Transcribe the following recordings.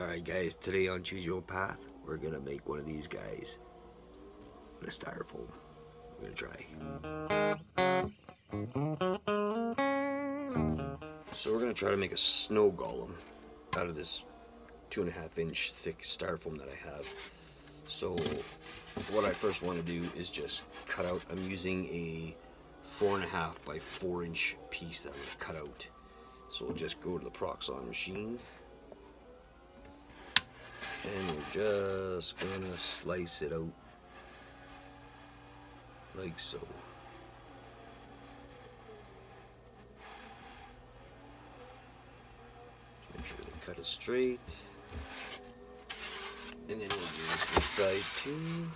Alright guys, today on Choose Your Own Path, we're gonna make one of these guys in a styrofoam. We're gonna try. So we're gonna try to make a snow golem out of this 2.5-inch thick styrofoam that I have. So what I first want to do is just cut out, I'm using a 4.5 by 4-inch piece that I'm gonna cut out. So we'll just go to the PROXXON machine. And we're just gonna slice it out like so. Just make sure the cut is straight. And then we'll use this side too.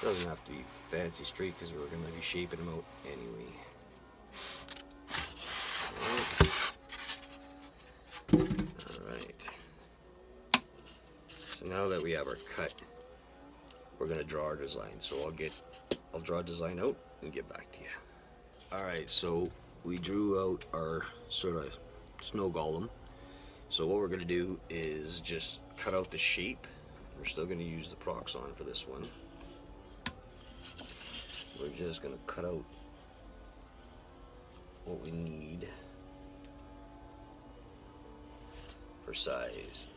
Doesn't have to be fancy straight because we're gonna be shaping them out anyway. Now that we have our cut, we're gonna draw our design. So I'll draw a design out and get back to you. Alright, so we drew out our sort of snow golem. So what we're gonna do is just cut out the shape. We're still gonna use the PROXXON for this one. We're just gonna cut out what we need for size.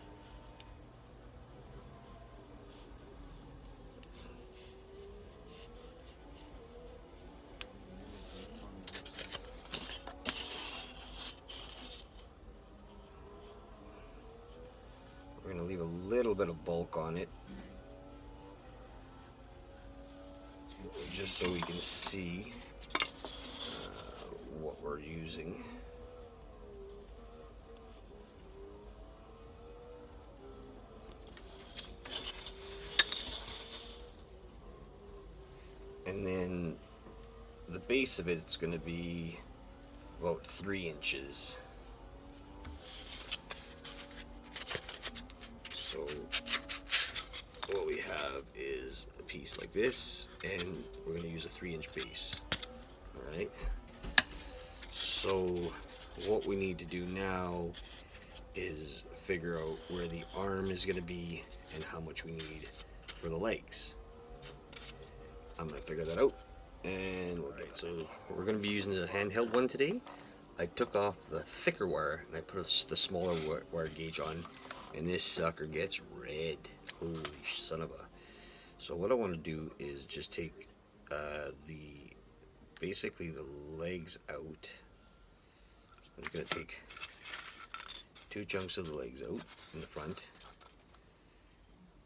We're going to leave a little bit of bulk on it, just so we can see what we're using. And then the base of it's going to be about 3 inches. So what we have is a piece like this, and we're going to use a 3-inch base. Alright, so what we need to do now is figure out where the arm is going to be and how much we need for the legs. I'm going to figure that out, and so we're going to be using the handheld one today. I took off the thicker wire and I put the smaller wire gauge on, and this sucker gets red. Holy son of a. So what I want to do is just take basically the legs out. I'm just going to take 2 chunks of the legs out in the front,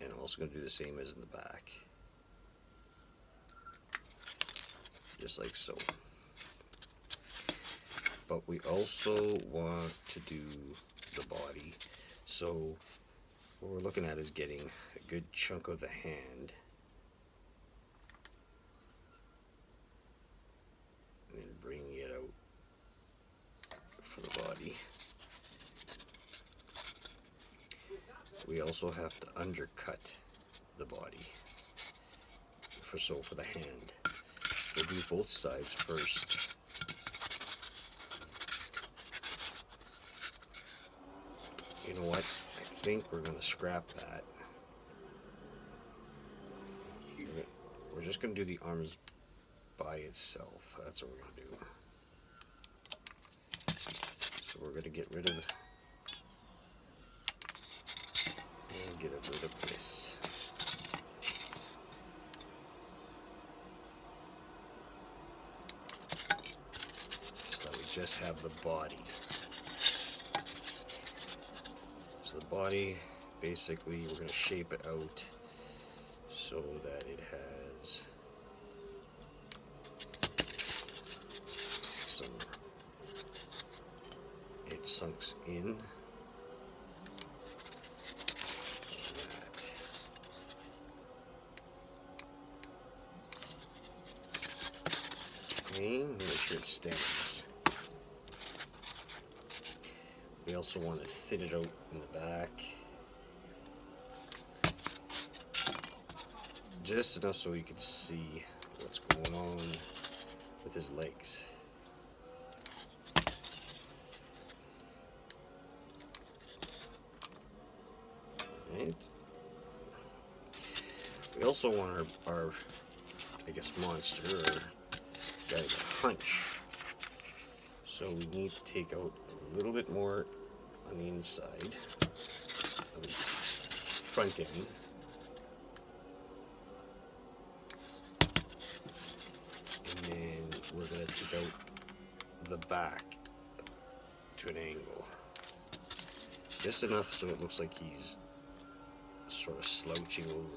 and I'm also going to do the same as in the back, just like so. But we also want to do the body. So what we're looking at is getting a good chunk of the hand, and then bringing it out for the body. We also have to undercut the body for the hand. We'll do both sides first. You know what? I think we're going to scrap that. We're just going to do the arms by itself. That's what we're going to do. So we're going to get rid of this. So that we just have the body. So the body, basically, we're going to shape it out so that it has it sunks in. Okay, make sure it stands. We also want to thin it out in the back, just enough so we can see what's going on with his legs. We also want our I guess, monster or guy to hunch. So we need to take out a little bit more on the inside of his front end. And then we're going to take out the back to an angle. Just enough so it looks like he's sort of slouching over.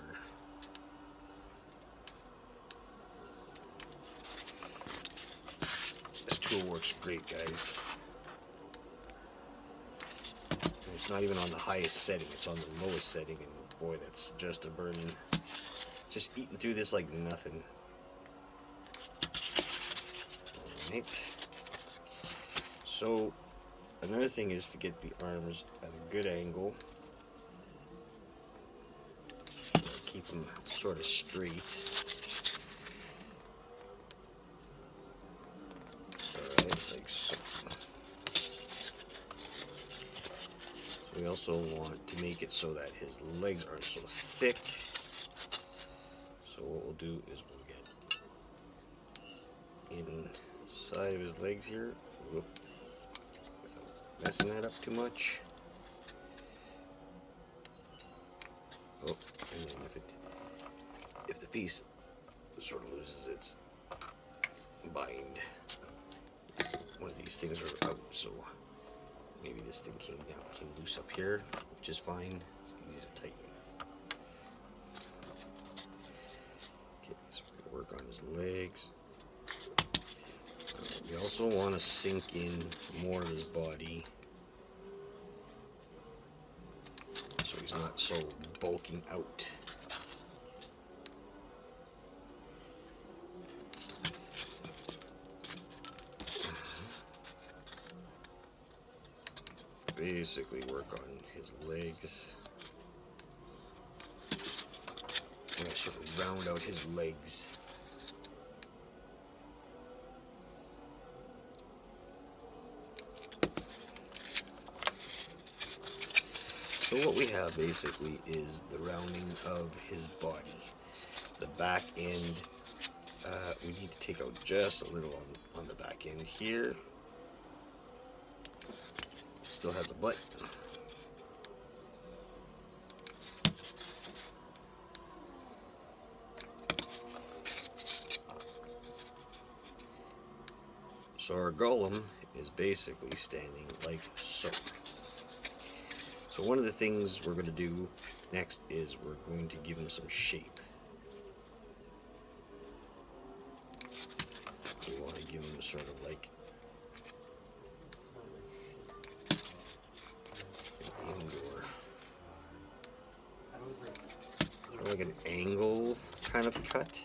This tool works great, guys. And it's not even on the highest setting, it's on the lowest setting, and boy, that's just a burning. Just eating through this like nothing. Alright. So, another thing is to get the arms at a good angle. Keep them sort of straight. Alright, like so. We also want to make it so that his legs aren't so thick. So what we'll do is we'll get inside of his legs here. Whoop. Without messing that up too much. Oh, and then if the piece sort of loses its bind, one of these things are out, so maybe this thing came loose up here, which is fine. It's easy to tighten. Okay, so we're gonna work on his legs. We also want to sink in more of his body, so he's not so bulking out. Basically work on his legs. I'm going to sort of round out his legs. So what we have basically is the rounding of his body. The back end, we need to take out just a little on the back end here. Still has a butt. So our golem is basically standing like so. So one of the things we're going to do next is we're going to give him some shape. We want to give him sort of like an indoor, sort of like an angle kind of cut.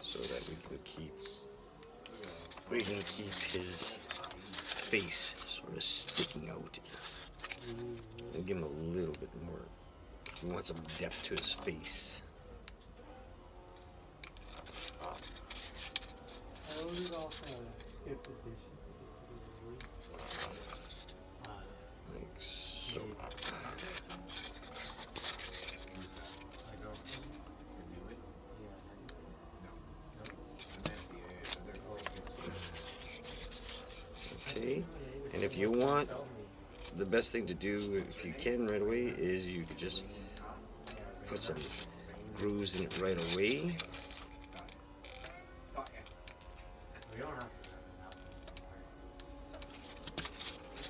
So that we can keep his face sort of sticking out. We'll give him a little bit more. We want some depth to his face. Like so. Okay, and if you want, the best thing to do, if you can right away, is you could just put some grooves in it right away.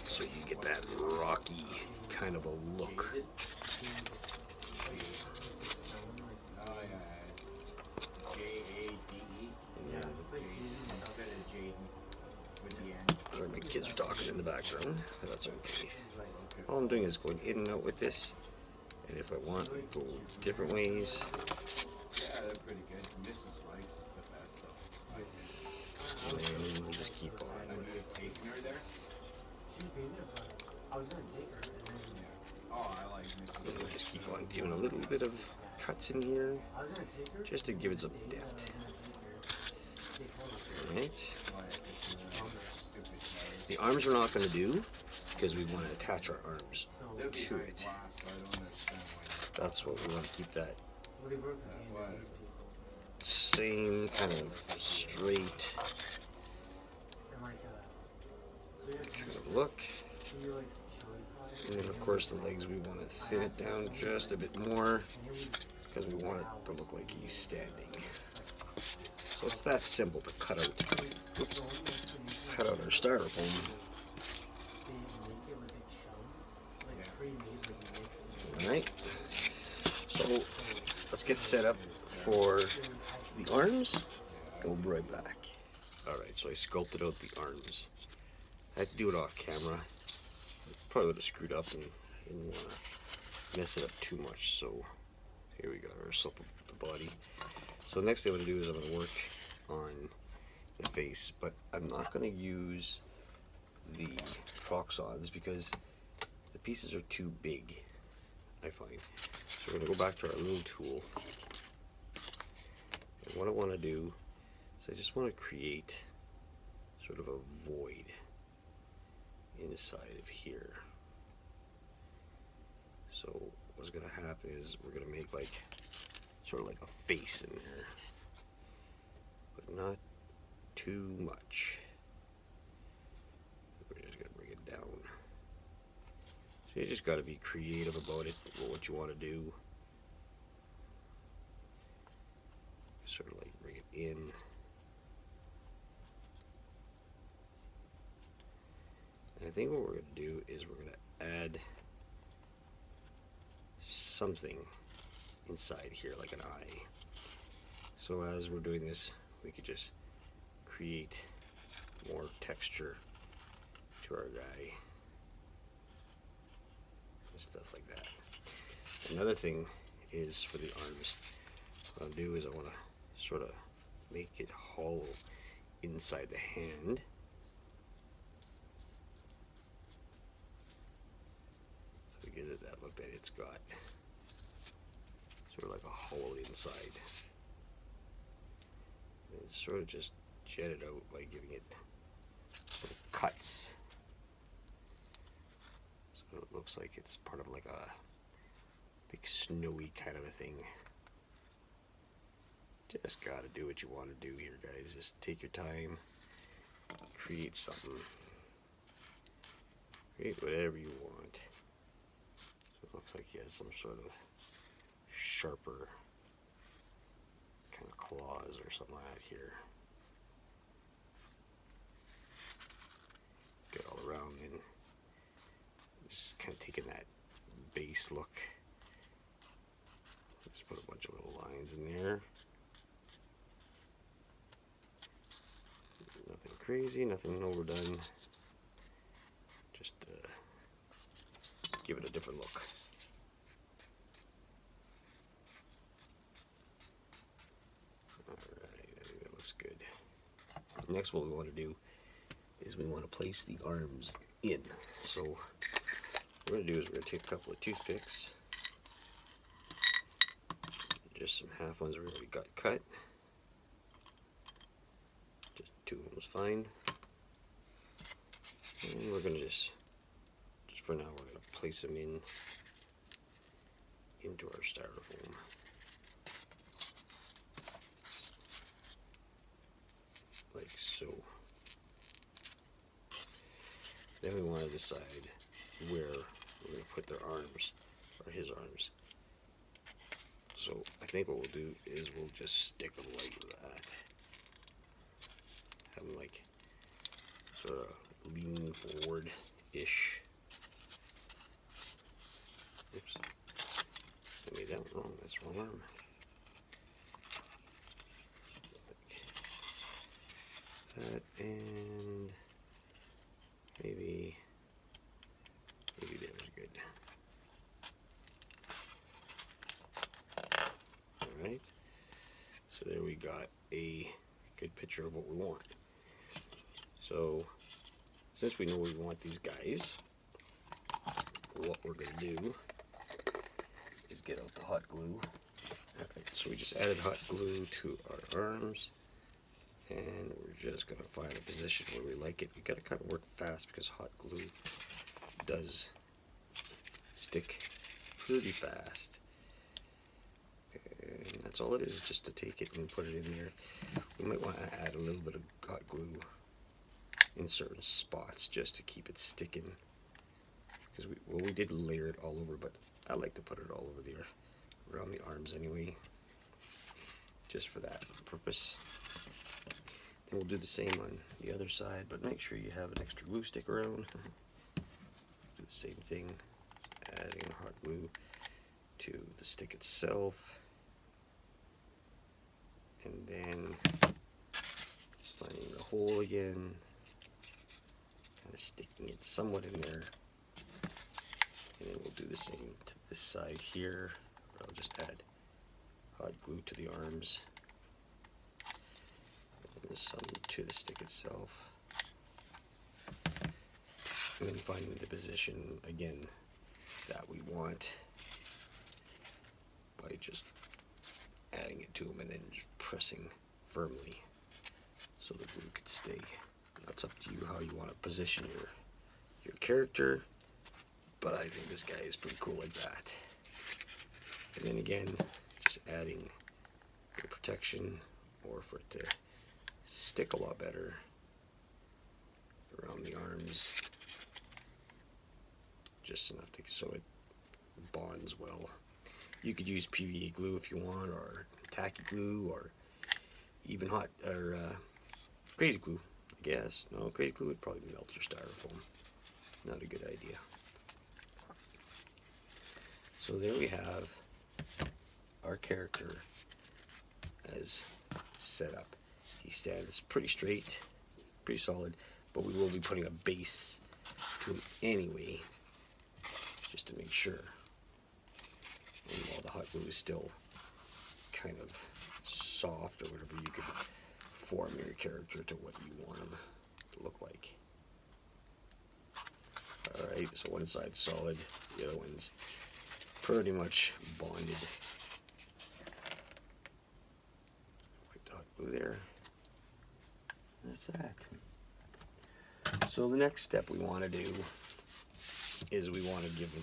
So you get that rocky kind of a look. Sorry, my kids are talking in the background, but that's okay. All I'm doing is going in and out with this, and if I want, go different ways. Yeah, they're pretty good. Mrs. likes the best though. And then we'll just keep on. I'm gonna take her there. I was gonna take her. Oh, I like Mrs. We'll just keep on giving a little bit of cuts in here, I was gonna take her. just to give it some depth. Alright. The arms we're not going to do. because we want to attach our arms They're to behind it. glass, so I don't understand why. That's what we want to keep that Why? same kind of straight kind of look. And then of course the legs, we want to thin it down just a bit more because we want it to look like he's standing. So it's that simple to cut out. Oops, cut out our styrofoam. Alright, so let's get set up for the arms and we'll be right back. Alright, so I sculpted out the arms. I had to do it off camera. Probably would have screwed up and didn't want to mess it up too much, so here we got ourselves the body. So the next thing I'm going to do is I'm going to work on the face, but I'm not going to use the PROXXONs because the pieces are too big, I find. So we're going to go back to our little tool. And what I want to do is I just want to create sort of a void inside of here. So what's going to happen is we're going to make like sort of like a face in there, but not too much. We're just going to bring it down. So you just got to be creative about it, what you want to do. Sort of like bring it in. And I think what we're going to do is we're going to add something inside here, like an eye. So as we're doing this, we could just create more texture to our guy and stuff like that. Another thing is for the arms, what I'll do is I want to sort of make it hollow inside the hand. So it gives it that look that it's got sort of like a hole inside. And sort of just jet it out by giving it some cuts. So it looks like it's part of like a big snowy kind of a thing. Just gotta do what you want to do here, guys. Just take your time, create something, create whatever you want. So it looks like he has some sort of sharper kind of claws or something like that here. Get all around and just kind of taking that base look. Just put a bunch of little lines in there. Nothing crazy, nothing overdone. Just give it a different look. Alright, I think that looks good. Next, what we want to do is we want to place the arms in. So what we're going to do is we're going to take a couple of toothpicks, just some half ones we already got cut. Just two of them was fine. And we're going to just for now, we're going to place them into our styrofoam. Like so. Then we want to decide where we're going to put their arms, or his arms. So I think what we'll do is we'll just stick them like that. Have them like sort of leaning forward-ish. Oops. I made that one wrong. That's the wrong arm. Like that, and maybe there's good. Alright. So there we got a good picture of what we want. So since we know we want these guys, what we're going to do is get out the hot glue. Alright, so we just added hot glue to our arms, and we're just going to find a position where we like it. You got to kind of work fast because hot glue does stick pretty fast. And that's all it is, just to take it and put it in there. We might want to add a little bit of hot glue in certain spots just to keep it sticking. Because we did layer it all over, but I like to put it all over there, around the arms anyway, just for that purpose. Then we'll do the same on the other side, but make sure you have an extra glue stick around. Do the same thing, adding hot glue to the stick itself, and then finding the hole again, kind of sticking it somewhat in there, and then we'll do the same to this side here. I'll just add hot glue to the arms and some to the stick itself, and then finding the position again that we want by just adding it to them and then just pressing firmly so the glue could stay. That's up to you how you want to position your character, but I think this guy is pretty cool like that. And then again, just adding the protection, or for it to stick a lot better around the arms, just enough so it bonds well. You could use PVA glue if you want, or tacky glue, or even hot or crazy glue, I guess. No, crazy glue would probably melt your styrofoam. Not a good idea. So there we have our character as set up. He stands pretty straight, pretty solid, but we will be putting a base to him anyway, just to make sure. And while the hot glue is still kind of soft or whatever, you could form your character to what you want him to look like. Alright, so one side's solid, the other one's pretty much bonded. Like the hot glue there. That's that. So the next step we want to do is we want to give him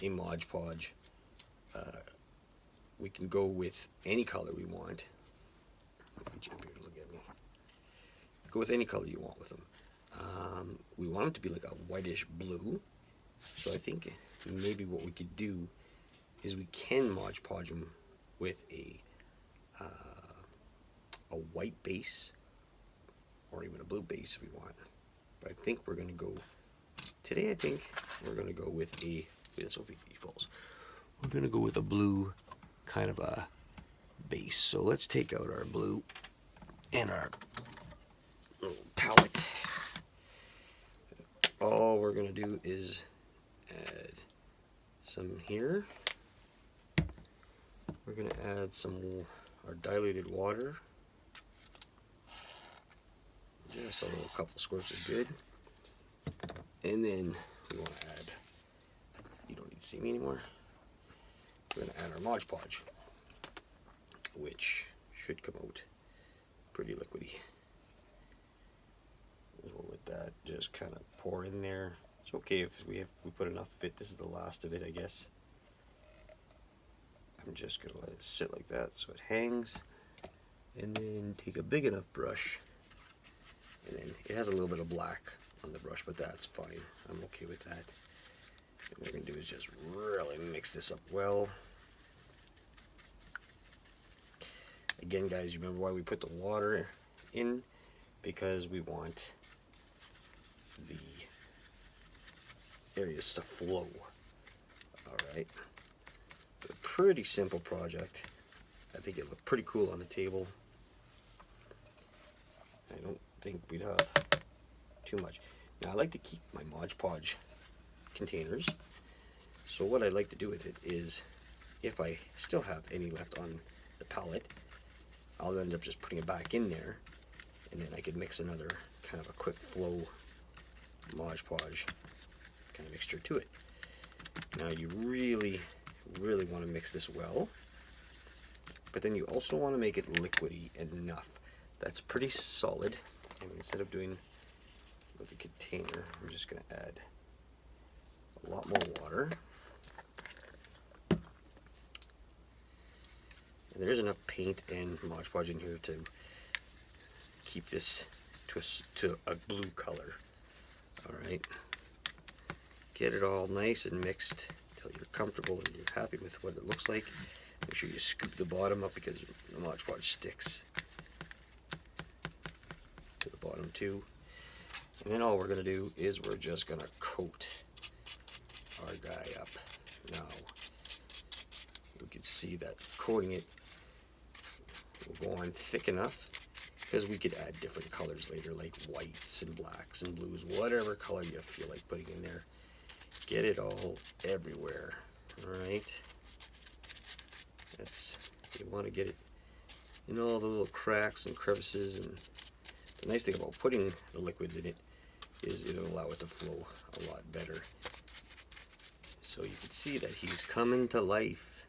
a Mod Podge. We can go with any color we want. Let me jump here to look at me. Go with any color you want with them. We want them to be like a whitish blue. So I think maybe what we could do is we can Mod Podge them with a white base, or even a blue base if we want. But I think we're going to go, today I think we're going to go with a, that's what he falls. We're going to go with a blue kind of a base. So let's take out our blue and our little palette. All we're going to do is add some here. We're going to add some our diluted water. Just a little couple squirts is good. And then we want to add, you don't need to see me anymore. We're going to add our Mod Podge, which should come out pretty liquidy. We'll let that just kind of pour in there. It's okay if we put enough of it. This is the last of it, I guess. I'm just going to let it sit like that so it hangs. And then take a big enough brush. And then it has a little bit of black on the brush, but that's fine. I'm okay with that. And what we're going to do is just really mix this up well. Again, guys, you remember why we put the water in? Because we want the areas to flow. Alright. A pretty simple project. I think it looked pretty cool on the table. I don't think we'd have too much. Now I like to keep my Mod Podge containers. So what I like to do with it is, if I still have any left on the palette, I'll end up just putting it back in there, and then I could mix another kind of a quick flow Mod Podge kind of mixture to it. Now you really want to mix this well, but then you also want to make it liquidy enough. That's pretty solid. And instead of doing with the container, we're just going to add a lot more water. And there's enough paint and Mod Podge in here to keep this to a blue color. Alright. Get it all nice and mixed until you're comfortable and you're happy with what it looks like. Make sure you scoop the bottom up because the Mod Podge sticks to the bottom too. And then all we're going to do is we're just going to coat our guy up. Now, you can see that coating it will go on thick enough because we could add different colors later, like whites and blacks and blues, whatever color you feel like putting in there. Get it all everywhere. Alright? You want to get it in all the little cracks and crevices. And the nice thing about putting the liquids in it is it'll allow it to flow a lot better. So you can see that he's coming to life.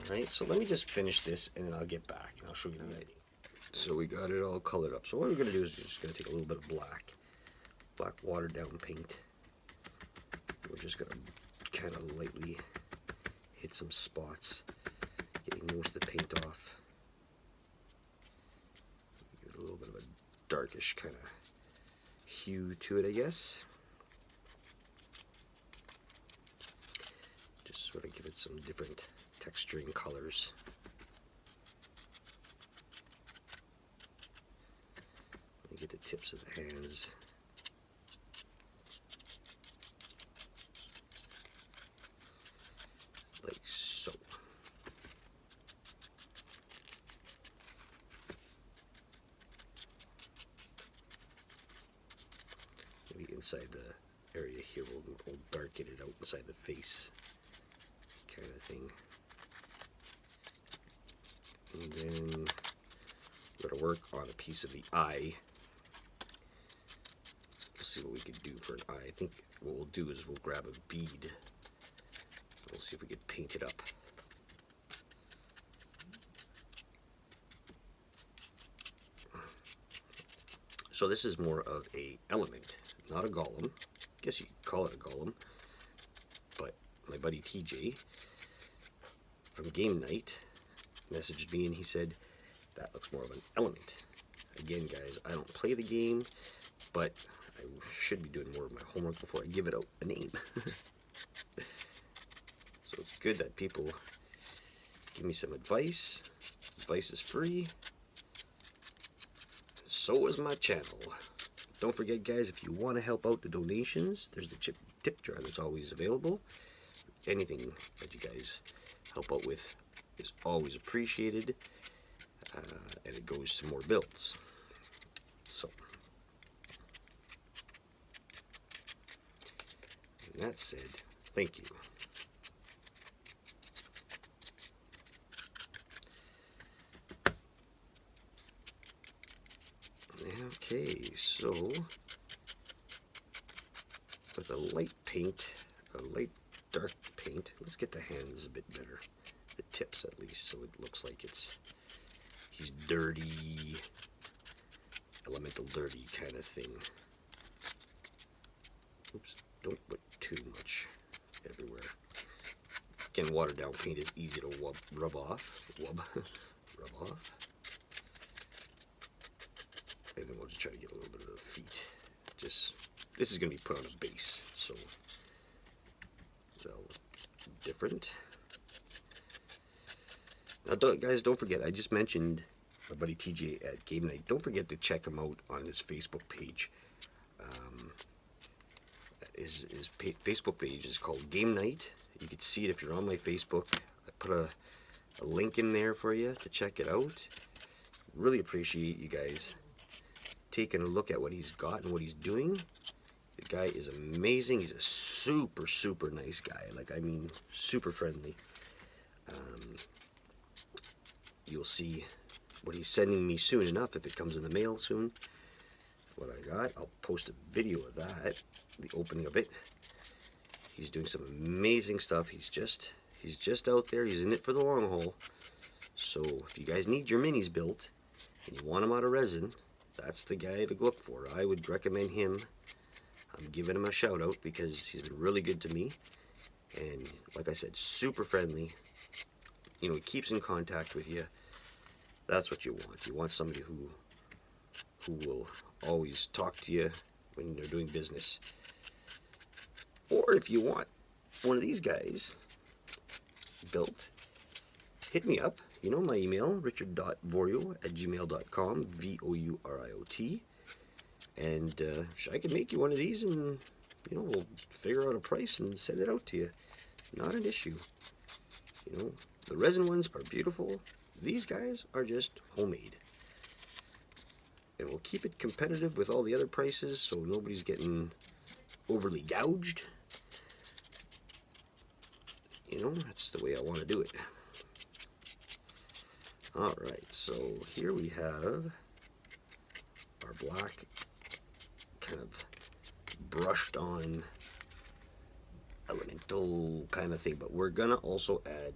Alright, so let me just finish this and then I'll get back and I'll show you the idea. So we got it all colored up. So what we're going to do is just going to take a little bit of black watered down paint. We're just going to kind of lightly hit some spots, getting most of the paint off. Give it a little bit of a darkish kind of hue to it, I guess. Just sort of give it some different texturing colors. Get the tips of the hands. Like so. Maybe inside the area here we'll darken it out inside the face kind of thing. And then we're going to work on a piece of the eye. See what we could do for an eye. I think what we'll do is we'll grab a bead. We'll see if we can paint it up. So this is more of a element, not a golem. I guess you could call it a golem. But my buddy TJ from Game Night messaged me and he said that looks more of an element. Again, guys, I don't play the game, but I should be doing more of my homework before I give it out a name. So it's good that people give me some advice. Advice is free. So is my channel. Don't forget, guys, if you want to help out the donations, there's the tip jar that's always available. Anything that you guys help out with is always appreciated. And it goes to more builds. So, and that said, thank you. Okay, so with a light paint, a light dark paint, let's get the hands a bit better, the tips at least, so it looks like he's dirty, elemental dirty kind of thing. Oops, don't put too much everywhere. Again, watered down paint is easy to rub off. Rub off. And then we'll just try to get a little bit of the feet. This is going to be put on a base, so they'll look different. Now, guys, don't forget, I just mentioned my buddy TJ at Game Night. Don't forget to check him out on his Facebook page. His Facebook page is called Game Night. You can see it if you're on my Facebook. I put a link in there for you to check it out. Really appreciate you guys taking a look at what he's got and what he's doing. The guy is amazing. He's a super, super nice guy. Like, I mean, super friendly. You'll see what he's sending me soon enough, if it comes in the mail soon. What I got, I'll post a video of that, the opening of it. He's doing some amazing stuff. He's just out there. He's in it for the long haul. So if you guys need your minis built and you want them out of resin, that's the guy to look for. I would recommend him I'm giving him a shout out because he's been really good to me. And like I said, super friendly. You know, he keeps in contact with you. That's what you want. You want somebody who will always talk to you when they're doing business. Or if you want one of these guys built, hit me up. You know my email, richard.vorio@gmail.com, VOURIOT. And I can make you one of these, and you know, we'll figure out a price and send it out to you. Not an issue. You know, the resin ones are beautiful. These guys are just homemade. And we'll keep it competitive with all the other prices so nobody's getting overly gouged. You know, that's the way I want to do it. Alright, so here we have our black kind of brushed on elemental kind of thing, but we're gonna also add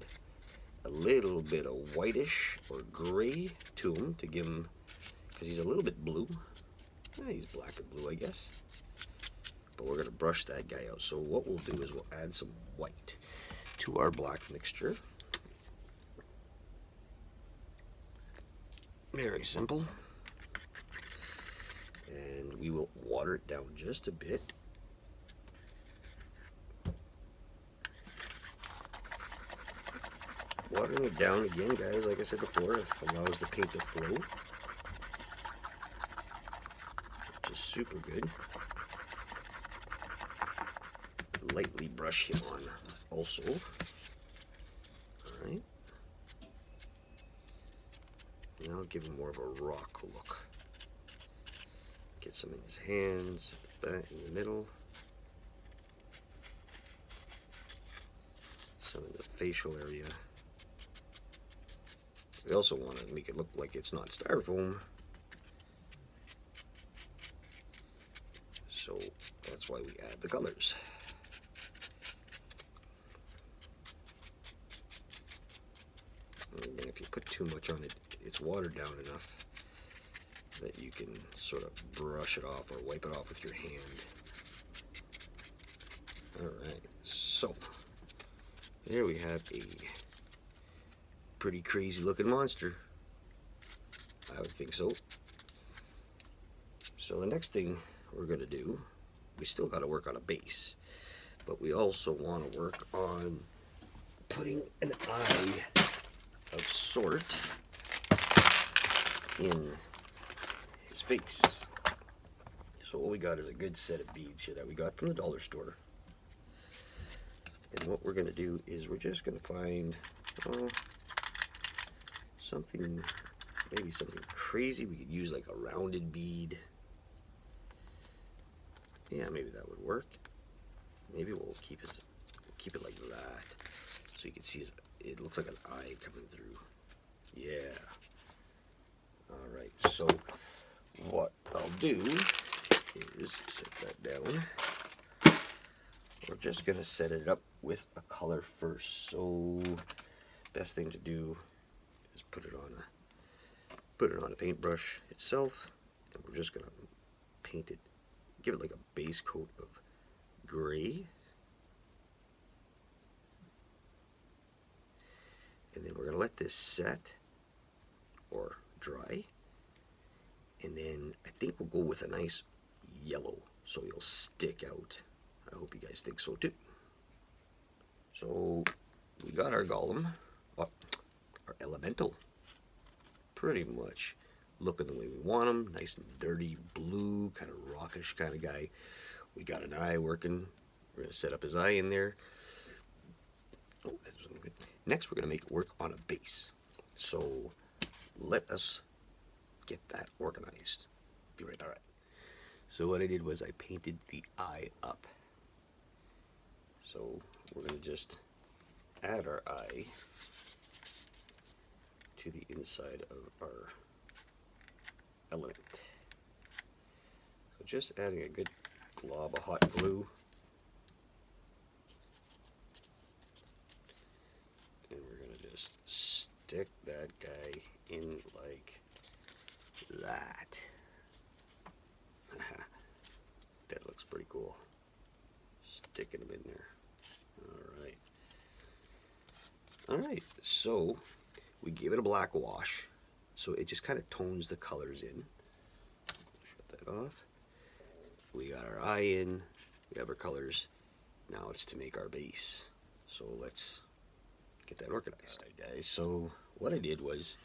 a little bit of whitish or gray to him to give him, because he's a little bit blue. He's black or blue, I guess. But we're gonna brush that guy out. So what we'll do is we'll add some white to our black mixture. Very simple. And we will water it down just a bit. Watering it down again, guys, like I said before, allows the paint to flow, which is super good. Lightly brush him on also. Alright. Now I'll give him more of a rock look. Get some in his hands, that in the middle. Some in the facial area. We also want to make it look like it's not styrofoam. So that's why we add the colors. And if you put too much on it, it's watered down enough that you can sort of brush it off or wipe it off with your hand. Alright, so here we have a pretty crazy looking monster. I would think so. So the next thing we're going to do, we still got to work on a base, but we also want to work on putting an eye of sort in his face. So what we got is a good set of beads here that we got from the dollar store. And what we're going to do is we're just going to find something, maybe something crazy. We could use like a rounded bead. Yeah, maybe that would work. Maybe we'll keep it like that, so you can see it looks like an eye coming through. Yeah. All right. So what I'll do is set that down. We're just gonna set it up with a color first. So best thing to do is put it on a paintbrush itself, and we're just gonna paint it, give it like a base coat of gray, and then we're gonna let this set or dry, and then I think we'll go with a nice yellow so it'll stick out. I hope you guys think so too. So we got our golem, our elemental, pretty much looking the way we want him, nice and dirty blue, kind of rockish kind of guy. We got an eye working. We're gonna set up his eye in there. Oh, that's good. Next, we're gonna make it work on a base. So let us get that organized. Be right. All right. So what I did was I painted the eye up. So we're gonna just add our eye to the inside of our element. So just adding a good glob of hot glue, and we're gonna just stick that guy in like that. That looks pretty cool. sticking them in there. All right, so we give it a black wash, so it just kind of tones the colors in. Shut that off. We got our eye in, we have our colors. Now it's to make our base. So let's get that organized. All right, guys, so what I did was,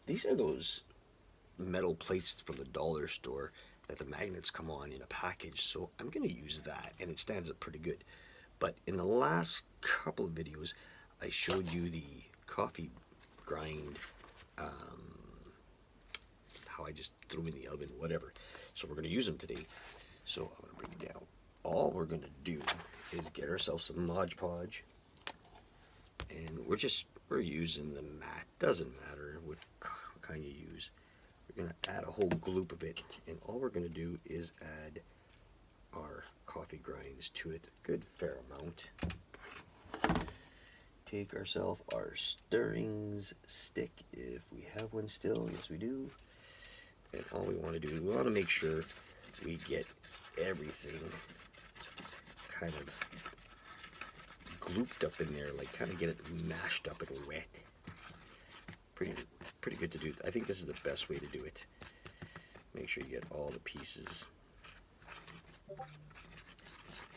these are those metal plates from the dollar store that the magnets come on in a package, so I'm going to use that, and it stands up pretty good. But in the last couple of videos, I showed you the coffee grind, how I just threw them in the oven, whatever. So we're going to use them today. So I'm going to bring it down. All we're going to do is get ourselves some Mod Podge, and we're using the mat. Doesn't matter what kind you use. We're going to add a whole gloop of it, and all we're going to do is add our coffee grinds to it, a good fair amount. Take ourselves our stirrings stick, if we have one still. Yes, we do. And all we want to do is we want to make sure we get everything kind of glooped up in there, like kind of get it mashed up and wet. Pretty good to do. I think this is the best way to do it. Make sure you get all the pieces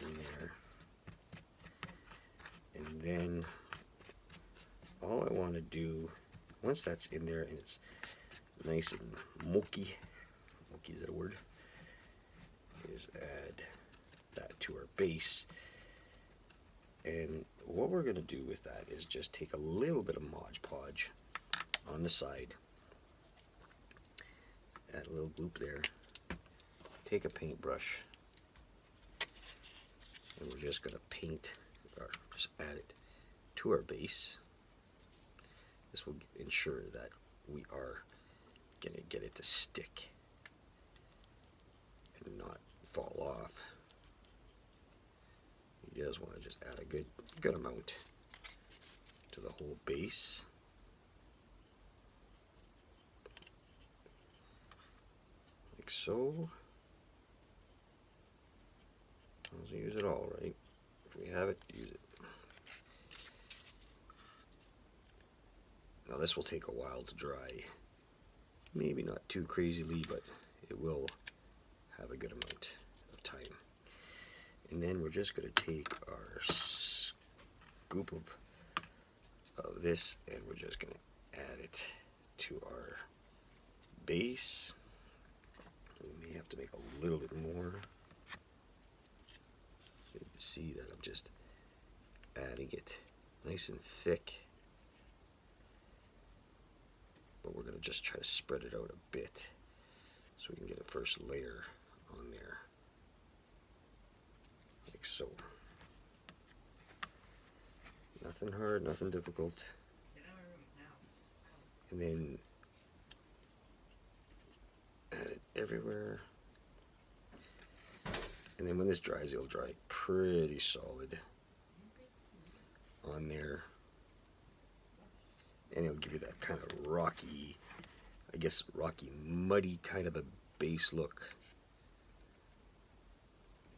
in there, and then all I want to do, once that's in there and it's nice and milky, is that a word, is add that to our base. And what we're going to do with that is just take a little bit of Mod Podge on the side, add a little gloop there, take a paintbrush, and we're just going to paint, or just add it to our base. This will ensure that we are going to get it to stick and not fall off. You just want to just add a good amount to the whole base. Like so. I'll use it all, right? If we have it, use it. Now this will take a while to dry. Maybe not too crazily, but it will have a good amount of time. And then we're just going to take our scoop of this, and we're just going to add it to our base. We may have to make a little bit more. So you can see that I'm just adding it nice and thick. But we're going to just try to spread it out a bit so we can get a first layer on there. Like so. Nothing hard, nothing difficult. And then add it everywhere. And then when this dries, it'll dry pretty solid on there. And it'll give you that kind of rocky, I guess rocky, muddy kind of a base look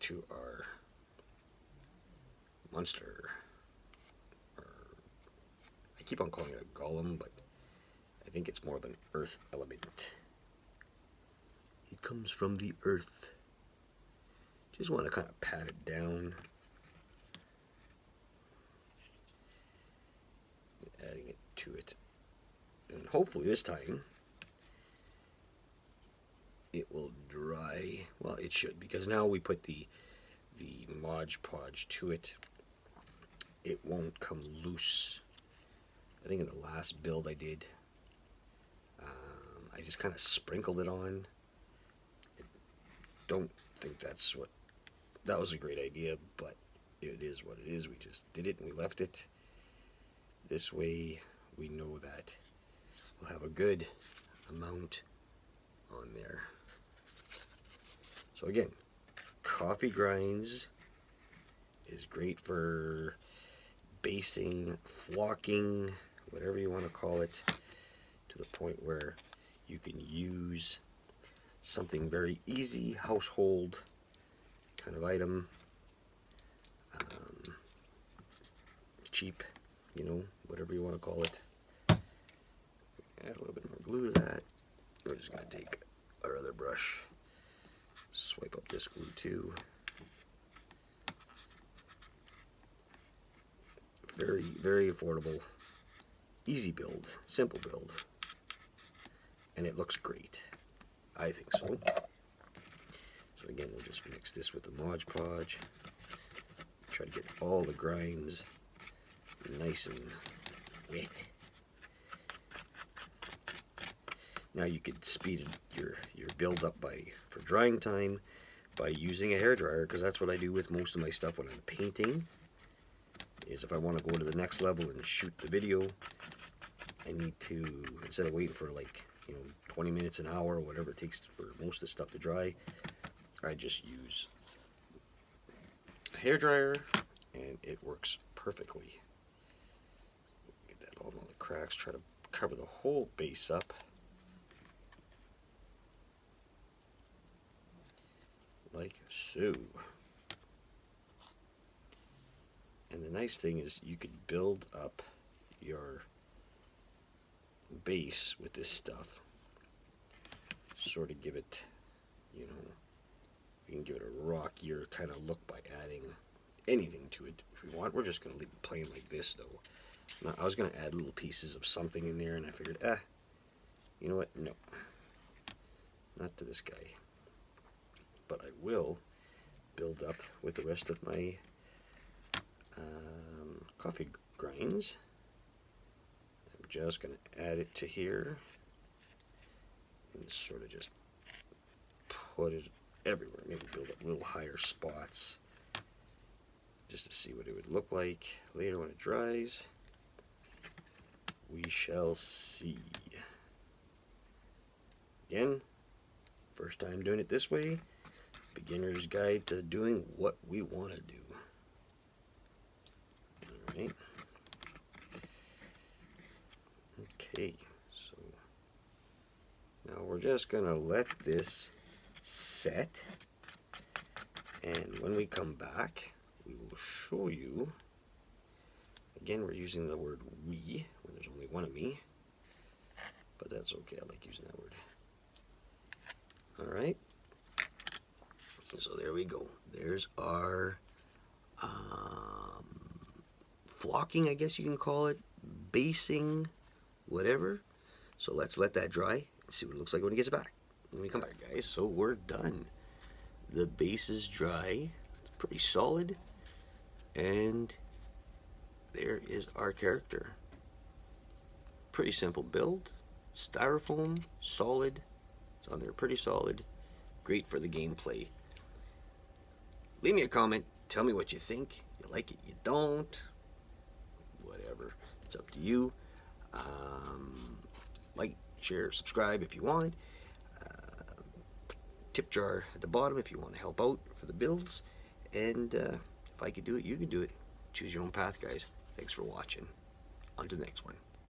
to our monster. Or, I keep on calling it a golem, but I think it's more of an earth element. It comes from the earth. Just want to kind of pat it down. Adding it to it, and hopefully this time it will dry. Well, it should, because now we put the Mod Podge to it. It won't come loose. I think in the last build I did, I just kind of sprinkled it on. I don't think that was a great idea, but it is what it is. We just did it and we left it. This way we know that we'll have a good amount on there. So again, coffee grinds is great for basing, flocking, whatever you want to call it, to the point where you can use something very easy, household kind of item, cheap, you know, whatever you want to call it. Add a little bit more glue to that. We're just going to take our other brush, swipe up this glue too. Very, very affordable, easy build, simple build, and it looks great. I think so. So again, we'll just mix this with the Mod Podge. Try to get all the grinds nice and wet. Now you could speed your build up for drying time by using a hairdryer, because that's what I do with most of my stuff when I'm painting. Is if I want to go to the next level and shoot the video, I need to, instead of waiting for like, you know, 20 minutes, an hour, or whatever it takes for most of the stuff to dry, I just use a hairdryer and it works perfectly. Get that all the cracks, try to cover the whole base up. Like so. And the nice thing is you could build up your base with this stuff. Sort of give it, you know, you can give it a rockier kind of look by adding anything to it if we want. We're just going to leave it plain like this though. Now, I was going to add little pieces of something in there and I figured, you know what, no. Not to this guy. But I will build up with the rest of my coffee grinds. I'm just going to add it to here and sort of just put it everywhere. Maybe build up little higher spots just to see what it would look like later when it dries. We shall see. Again, first time doing it this way. Beginner's guide to doing what we want to do. Alright. Okay, so now we're just going to let this set. And when we come back, we will show you. Again, we're using the word we when there's only one of me. But that's okay, I like using that word. Alright. So there we go. There's our flocking, I guess you can call it, basing, whatever. So let's let that dry and see what it looks like when it gets back. When we come back, guys, so we're done. The base is dry. It's pretty solid. And there is our character. Pretty simple build. Styrofoam, solid. It's on there pretty solid. Great for the gameplay. Leave me a comment. Tell me what you think. You like it, you don't. Whatever. It's up to you. Like, share, subscribe if you want. Tip jar at the bottom if you want to help out for the builds. And if I could do it, you can do it. Choose your own path, guys. Thanks for watching. On to the next one.